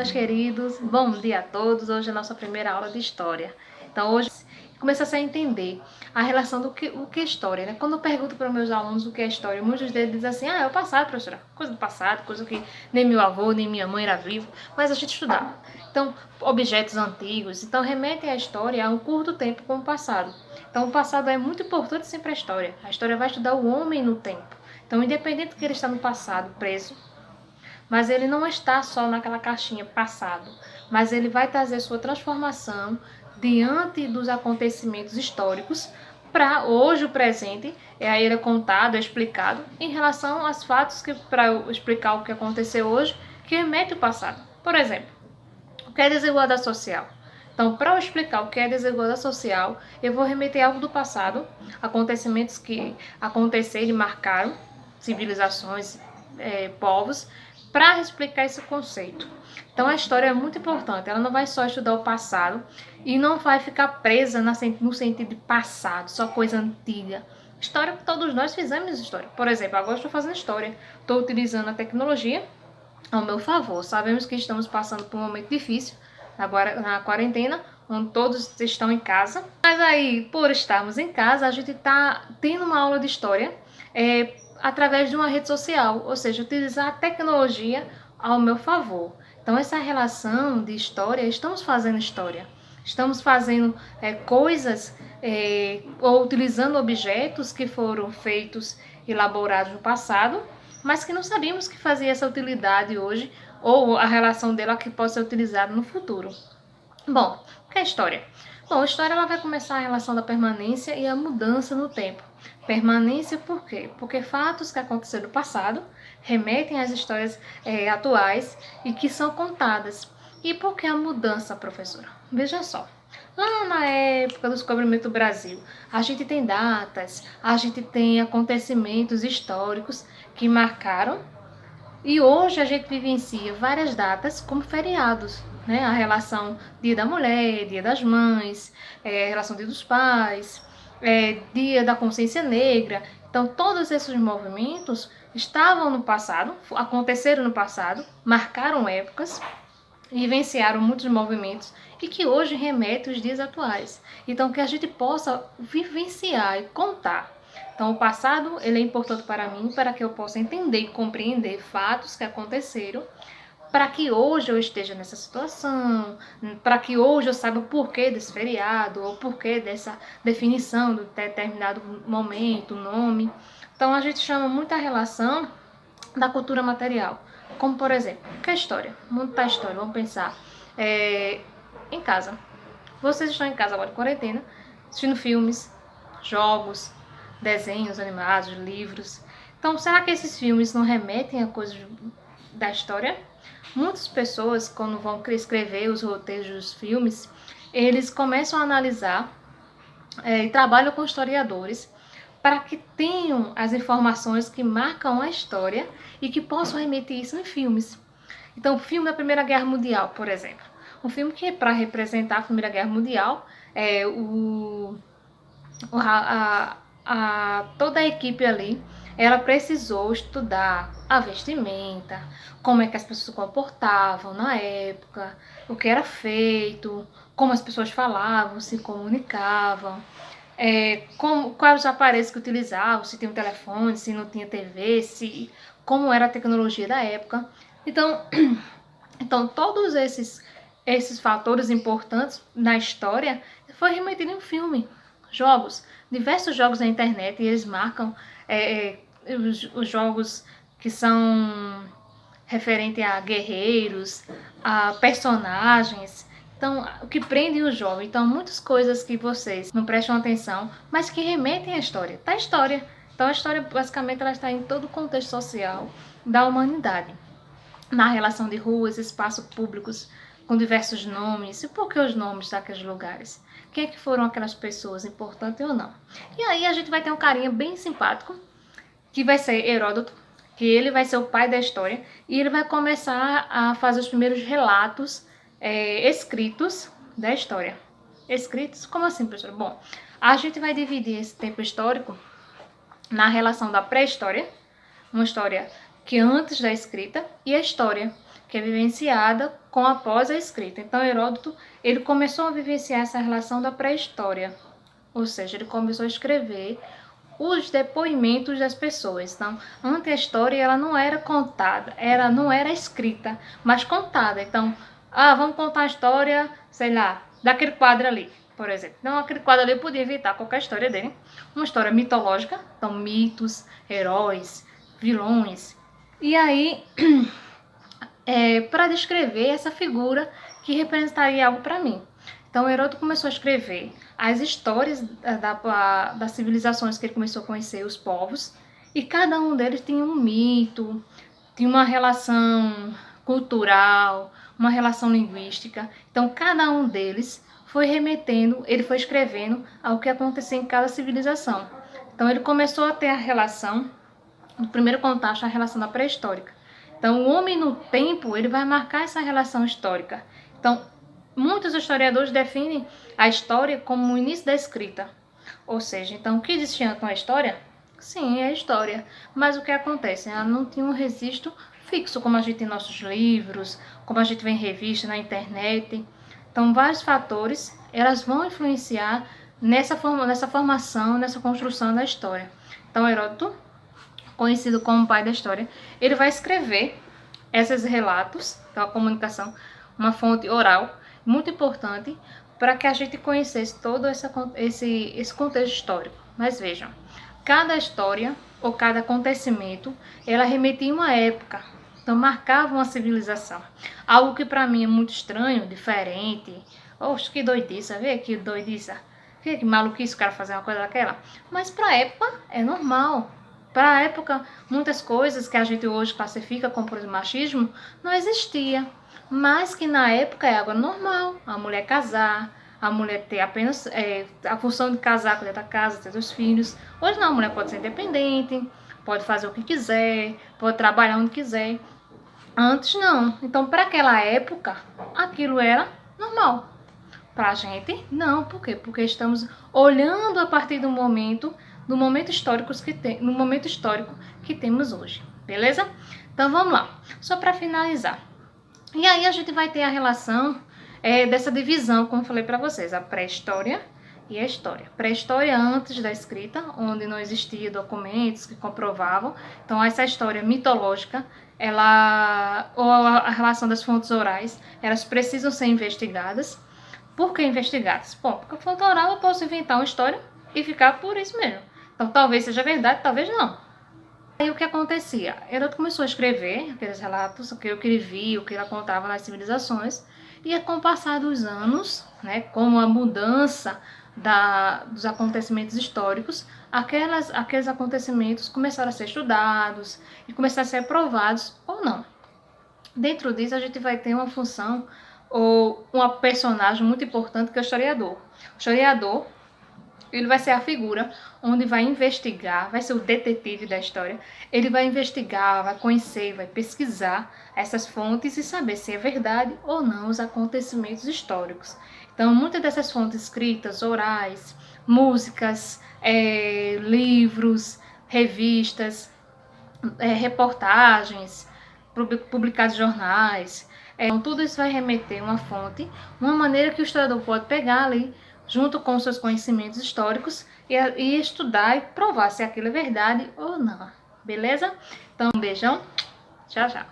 meus queridos, bom dia a todos. Hoje é a nossa primeira aula de História. Então hoje começa a entender a relação do o que é História, né? Quando eu pergunto para os meus alunos o que é História, muitos deles dizem assim, é o passado, professora, coisa do passado, coisa que nem meu avô, nem minha mãe era vivo, mas a gente estudava. Então, objetos antigos, então remetem a história a um curto tempo com o passado. Então o passado é muito importante sempre a história. A história vai estudar o homem no tempo. Então, independente que ele está no passado preso, mas ele não está só naquela caixinha passado, mas ele vai trazer sua transformação diante dos acontecimentos históricos para hoje o presente, aí ele é contado, é explicado em relação aos fatos que para eu explicar o que aconteceu hoje, que remete ao passado. Por exemplo, o que é desigualdade social? Então, para eu explicar o que é desigualdade social, eu vou remeter algo do passado, acontecimentos que aconteceram e marcaram civilizações, povos, para explicar esse conceito. Então, a história é muito importante, ela não vai só estudar o passado e não vai ficar presa no sentido de passado, só coisa antiga. História, todos nós fizemos história. Por exemplo, agora estou fazendo história, estou utilizando a tecnologia ao meu favor. Sabemos que estamos passando por um momento difícil agora na quarentena, onde todos estão em casa. Mas aí, por estarmos em casa, a gente está tendo uma aula de história através de uma rede social, ou seja, utilizar a tecnologia ao meu favor. Então, essa relação de história, estamos fazendo história. Estamos fazendo coisas ou utilizando objetos que foram feitos, elaborados no passado, mas que não sabíamos que fazia essa utilidade hoje, ou a relação dela que pode ser utilizada no futuro. Bom, o que é história? Bom, a história ela vai começar a relação da permanência e a mudança no tempo. Permanência por quê? Porque fatos que aconteceram no passado remetem às histórias atuais e que são contadas. E por que a mudança, professora? Veja só. Lá na época do descobrimento do Brasil, a gente tem datas, a gente tem acontecimentos históricos que marcaram e hoje a gente vivencia várias datas como feriados, né? A relação Dia da Mulher, Dia das Mães, relação Dia dos Pais, Dia da Consciência Negra. Então, todos esses movimentos estavam no passado, aconteceram no passado, marcaram épocas, vivenciaram muitos movimentos e que hoje remetem aos dias atuais. Então, que a gente possa vivenciar e contar. Então, o passado ele é importante para mim, para que eu possa entender e compreender fatos que aconteceram, para que hoje eu esteja nessa situação, para que hoje eu saiba o porquê desse feriado, ou o porquê dessa definição de determinado momento, nome. Então, a gente chama muita relação da cultura material. Como, por exemplo, o que é história? Muita história, vamos pensar. Em casa. Vocês estão em casa agora, de quarentena, assistindo filmes, jogos, desenhos animados, livros. Então, será que esses filmes não remetem a coisas da história? Muitas pessoas, quando vão escrever os roteiros dos filmes, eles começam a analisar e trabalham com historiadores para que tenham as informações que marcam a história e que possam remeter isso em filmes. Então, o filme da Primeira Guerra Mundial, por exemplo. Um filme que é para representar a Primeira Guerra Mundial, toda a equipe ali, ela precisou estudar a vestimenta, como é que as pessoas se comportavam na época, o que era feito, como as pessoas falavam, se comunicavam, quais os aparelhos que utilizavam, se tinha um telefone, se não tinha TV, como era a tecnologia da época. Então todos esses fatores importantes na história foi remetido em um filme. Jogos, diversos jogos na internet, e eles marcam os jogos que são referentes a guerreiros, a personagens. Então, o que prende o jovem. Então, muitas coisas que vocês não prestam atenção, mas que remetem à história. Tá a história. Então, a história, basicamente, ela está em todo o contexto social da humanidade. Na relação de ruas, espaços públicos, com diversos nomes. E por que os nomes daqueles lugares? Quem é que foram aquelas pessoas, importantes ou não? E aí a gente vai ter um carinha bem simpático, que vai ser Heródoto, que ele vai ser o pai da história, e ele vai começar a fazer os primeiros relatos escritos da história. Escritos? Como assim, professor? Bom, a gente vai dividir esse tempo histórico na relação da pré-história, uma história que é antes da escrita, e a história, que é vivenciada com após a escrita. Então Heródoto, ele começou a vivenciar essa relação da pré-história, ou seja, ele começou a escrever os depoimentos das pessoas. Então, antes a história ela não era contada, não era escrita, mas contada. Então, vamos contar a história, sei lá, daquele quadro ali, por exemplo. Então, aquele quadro ali eu podia inventar qualquer história dele. Uma história mitológica, então mitos, heróis, vilões. E aí, para descrever essa figura que representaria algo para mim. Então, Heródoto começou a escrever as histórias das civilizações que ele começou a conhecer, os povos, e cada um deles tinha um mito, tinha uma relação cultural, uma relação linguística. Então, cada um deles foi remetendo, ele foi escrevendo ao que acontecia em cada civilização. Então, ele começou a ter a relação, no primeiro contato, a relação da pré-histórica. Então, o homem no tempo, ele vai marcar essa relação histórica. Então, muitos historiadores definem a história como o início da escrita. Ou seja, então, o que existia antes na história? Sim, é a história. Mas o que acontece? Ela não tinha um registro fixo, como a gente tem em nossos livros, como a gente vê em revista, na internet. Então, vários fatores, elas vão influenciar nessa formação, nessa construção da história. Então, Heródoto, conhecido como o pai da história, ele vai escrever esses relatos, então a comunicação, uma fonte oral, muito importante para que a gente conhecesse todo esse contexto histórico. Mas vejam, cada história ou cada acontecimento, ela remetia a uma época, então marcava uma civilização. Algo que para mim é muito estranho, diferente. Oxe, que doidice, vê que doidice. Que maluquice o cara fazer uma coisa daquela. Mas para a época é normal. Para a época, muitas coisas que a gente hoje classifica como por exemplo, machismo, não existia. Mas que na época é algo normal. A mulher casar, a mulher ter apenas a função de casar, cuidar da casa, ter os filhos. Hoje não, a mulher pode ser independente, pode fazer o que quiser, pode trabalhar onde quiser. Antes não. Então, para aquela época, aquilo era normal. Para a gente, não. Por quê? Porque estamos olhando a partir do momento histórico que temos hoje. Beleza? Então, vamos lá. Só para finalizar. E aí, a gente vai ter a relação dessa divisão, como falei para vocês, a pré-história e a história. Pré-história antes da escrita, onde não existia documentos que comprovavam. Então, essa história mitológica, ou a relação das fontes orais, elas precisam ser investigadas. Por que investigadas? Bom, porque a fonte oral eu posso inventar uma história e ficar por isso mesmo. Então, talvez seja verdade, talvez não. Aí o que acontecia? Heródoto começou a escrever aqueles relatos, o que ele via, o que ele contava nas civilizações, e com o passar dos anos, né, como a mudança dos acontecimentos históricos, aqueles acontecimentos começaram a ser estudados e começaram a ser provados ou não. Dentro disso, a gente vai ter uma função ou uma personagem muito importante que é o historiador. O historiador, ele vai ser a figura onde vai investigar, vai ser o detetive da história. Ele vai investigar, vai conhecer, vai pesquisar essas fontes e saber se é verdade ou não os acontecimentos históricos. Então, muitas dessas fontes escritas, orais, músicas, livros, revistas, reportagens, publicados em jornais, então, tudo isso vai remeter uma fonte, uma maneira que o historiador pode pegar ali, junto com seus conhecimentos históricos, e estudar e provar se aquilo é verdade ou não. Beleza? Então, um beijão. Tchau, tchau.